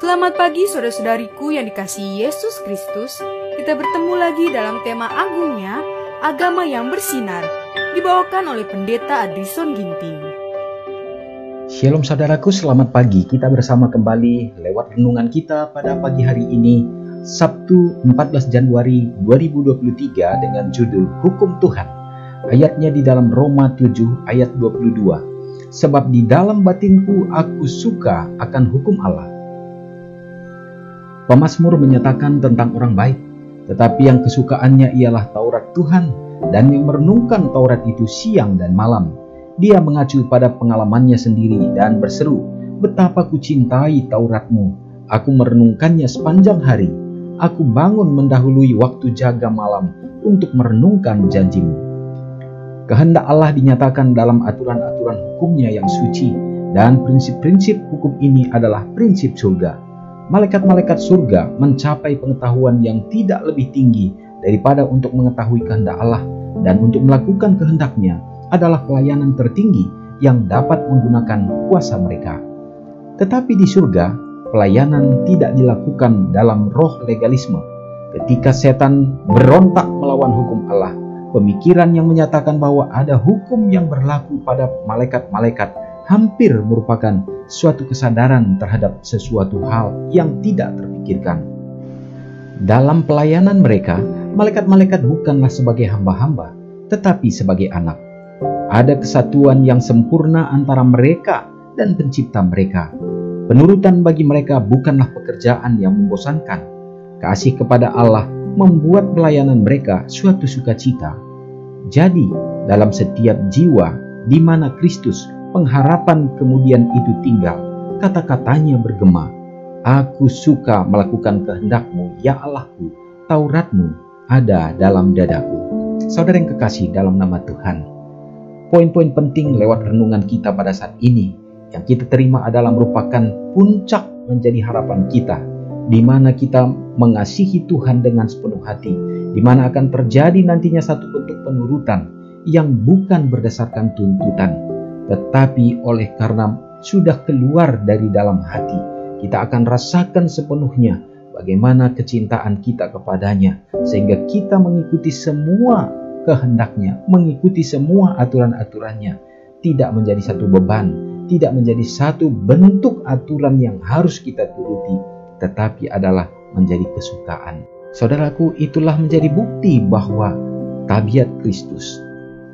Selamat pagi saudara-saudariku yang dikasihi Yesus Kristus. Kita bertemu lagi dalam tema agungnya, agama yang bersinar, dibawakan oleh Pendeta Adrison Ginting. Shalom saudaraku, selamat pagi. Kita bersama kembali lewat renungan kita pada pagi hari ini, Sabtu 14 Januari 2023 dengan judul Hukum Tuhan. Ayatnya di dalam Roma 7 ayat 22. Sebab di dalam batinku aku suka akan hukum Allah. Pemazmur menyatakan tentang orang baik, tetapi yang kesukaannya ialah Taurat Tuhan, dan yang merenungkan Taurat itu siang dan malam. Dia mengacu pada pengalamannya sendiri dan berseru, "Betapa ku cintai Tauratmu, aku merenungkannya sepanjang hari. Aku bangun mendahului waktu jaga malam untuk merenungkan janjimu." Kehendak Allah dinyatakan dalam aturan-aturan hukumnya yang suci, dan prinsip-prinsip hukum ini adalah prinsip surga. Malaikat-malaikat surga mencapai pengetahuan yang tidak lebih tinggi daripada untuk mengetahui kehendak Allah, dan untuk melakukan kehendaknya adalah pelayanan tertinggi yang dapat menggunakan kuasa mereka. Tetapi di surga, pelayanan tidak dilakukan dalam roh legalisme. Ketika setan berontak melawan hukum Allah, pemikiran yang menyatakan bahwa ada hukum yang berlaku pada malaikat-malaikat hampir merupakan suatu kesadaran terhadap sesuatu hal yang tidak terpikirkan. Dalam pelayanan mereka, malaikat-malaikat bukanlah sebagai hamba-hamba, tetapi sebagai anak. Ada kesatuan yang sempurna antara mereka dan pencipta mereka. Penurutan bagi mereka bukanlah pekerjaan yang membosankan. Kasih kepada Allah membuat pelayanan mereka suatu sukacita. Jadi, dalam setiap jiwa di mana Kristus, pengharapan kemudian itu tinggal, kata-katanya bergema, "Aku suka melakukan kehendak-Mu, ya Allahku, Taurat-Mu ada dalam dadaku." Saudara yang kekasih dalam nama Tuhan, poin-poin penting lewat renungan kita pada saat ini yang kita terima adalah merupakan puncak menjadi harapan kita, di mana kita mengasihi Tuhan dengan sepenuh hati, di mana akan terjadi nantinya satu bentuk penurutan yang bukan berdasarkan tuntutan, tetapi oleh karena sudah keluar dari dalam hati, kita akan rasakan sepenuhnya bagaimana kecintaan kita kepadanya, sehingga kita mengikuti semua kehendaknya, mengikuti semua aturan-aturannya, tidak menjadi satu beban, tidak menjadi satu bentuk aturan yang harus kita turuti, tetapi adalah menjadi kesukaan. Saudaraku, itulah menjadi bukti bahwa tabiat Kristus,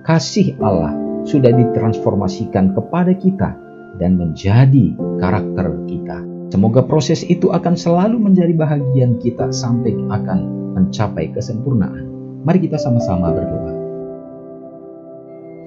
kasih Allah sudah ditransformasikan kepada kita dan menjadi karakter kita. Semoga proses itu akan selalu menjadi bahagian kita sampai akan mencapai kesempurnaan. Mari kita sama-sama berdoa.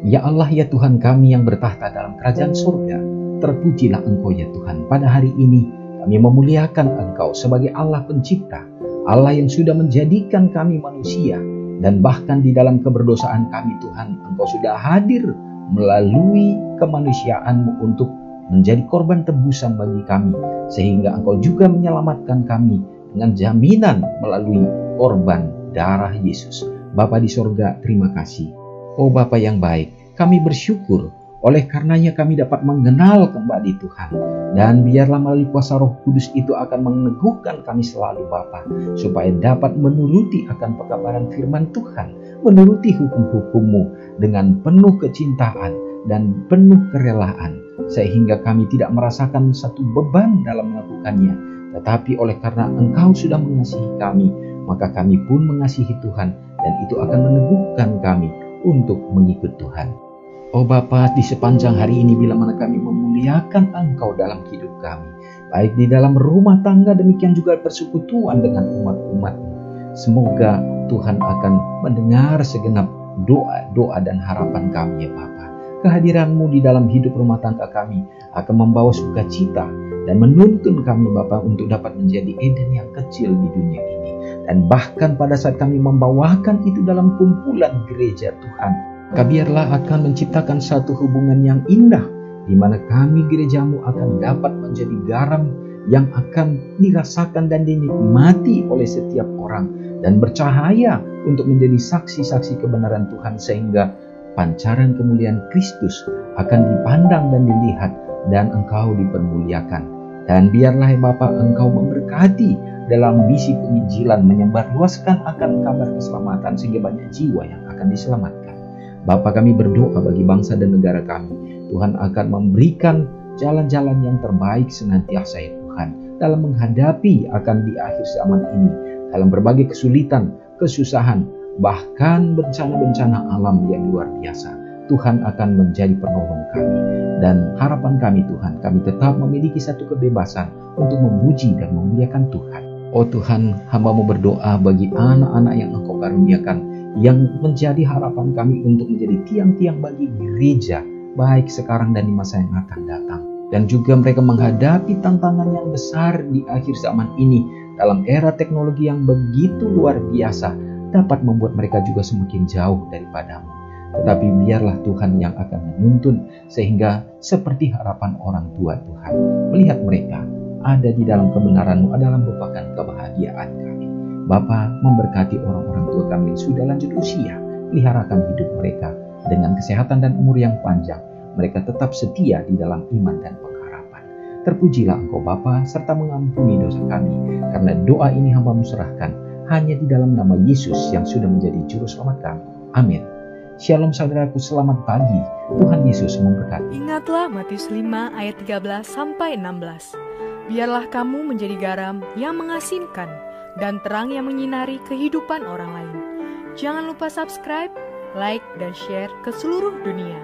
Ya Allah, ya Tuhan kami yang bertahta dalam kerajaan surga, terpujilah Engkau ya Tuhan. Pada hari ini kami memuliakan Engkau sebagai Allah pencipta, Allah yang sudah menjadikan kami manusia, dan bahkan di dalam keberdosaan kami Tuhan, Engkau sudah hadir melalui kemanusiaan-Mu untuk menjadi korban tebusan bagi kami, sehingga Engkau juga menyelamatkan kami dengan jaminan melalui korban darah Yesus. Bapa di sorga, terima kasih. Oh Bapa yang baik, kami bersyukur oleh karenanya kami dapat mengenal kembali Tuhan. Dan biarlah melalui kuasa Roh Kudus itu akan meneguhkan kami selalu Bapa, supaya dapat menuruti akan pekabaran firman Tuhan, menuruti hukum-hukum-Mu dengan penuh kecintaan dan penuh kerelaan, sehingga kami tidak merasakan satu beban dalam melakukannya. Tetapi oleh karena Engkau sudah mengasihi kami, maka kami pun mengasihi Tuhan, dan itu akan meneguhkan kami untuk mengikut Tuhan. Oh Bapa, di sepanjang hari ini bila mana kami memuliakan Engkau dalam hidup kami, baik di dalam rumah tangga, demikian juga persekutuan dengan umat-umat-Mu. Semoga Tuhan akan mendengar segenap doa-doa dan harapan kami ya Bapa. Kehadiran-Mu di dalam hidup rumah tangga kami akan membawa sukacita dan menuntun kami Bapa untuk dapat menjadi Eden yang kecil di dunia ini. Dan bahkan pada saat kami membawakan itu dalam kumpulan gereja Tuhan, biarlah akan menciptakan satu hubungan yang indah, di mana kami gereja-Mu akan dapat menjadi garam yang akan dirasakan dan dinikmati oleh setiap orang, dan bercahaya untuk menjadi saksi-saksi kebenaran Tuhan, sehingga pancaran kemuliaan Kristus akan dipandang dan dilihat, dan Engkau dipermuliakan. Dan biarlah ya Bapa, Engkau memberkati dalam misi penginjilan, menyebarluaskan akan kabar keselamatan sehingga banyak jiwa yang akan diselamatkan. Bapa, kami berdoa bagi bangsa dan negara kami. Tuhan akan memberikan jalan-jalan yang terbaik senantiasa ya Tuhan, dalam menghadapi akan di akhir zaman ini, dalam berbagai kesulitan, kesusahan, bahkan bencana-bencana alam yang luar biasa. Tuhan akan menjadi penolong kami. Dan harapan kami Tuhan, kami tetap memiliki satu kebebasan untuk memuji dan memuliakan Tuhan. Oh Tuhan, hamba-Mu berdoa bagi anak-anak yang Engkau karuniakan, yang menjadi harapan kami untuk menjadi tiang-tiang bagi gereja, baik sekarang dan di masa yang akan datang. Dan juga mereka menghadapi tantangan yang besar di akhir zaman ini, dalam era teknologi yang begitu luar biasa, dapat membuat mereka juga semakin jauh daripada-Mu. Tetapi biarlah Tuhan yang akan menuntun, sehingga seperti harapan orang tua Tuhan, melihat mereka ada di dalam kebenaran-Mu adalah merupakan kebahagiaan kami. Bapa, memberkati orang-orang tua kami yang sudah lanjut usia, peliharakan hidup mereka dengan kesehatan dan umur yang panjang. Mereka tetap setia di dalam iman dan pengharapan. Terpujilah Engkau Bapa, serta mengampuni dosa kami, karena doa ini hamba-Mu serahkan hanya di dalam nama Yesus yang sudah menjadi juru selamat kami. Amin. Shalom saudaraku, selamat pagi. Tuhan Yesus memberkati. Ingatlah Matius 5 ayat 13-16. Biarlah kamu menjadi garam yang mengasinkan dan terang yang menyinari kehidupan orang lain. Jangan lupa subscribe, like, dan share ke seluruh dunia.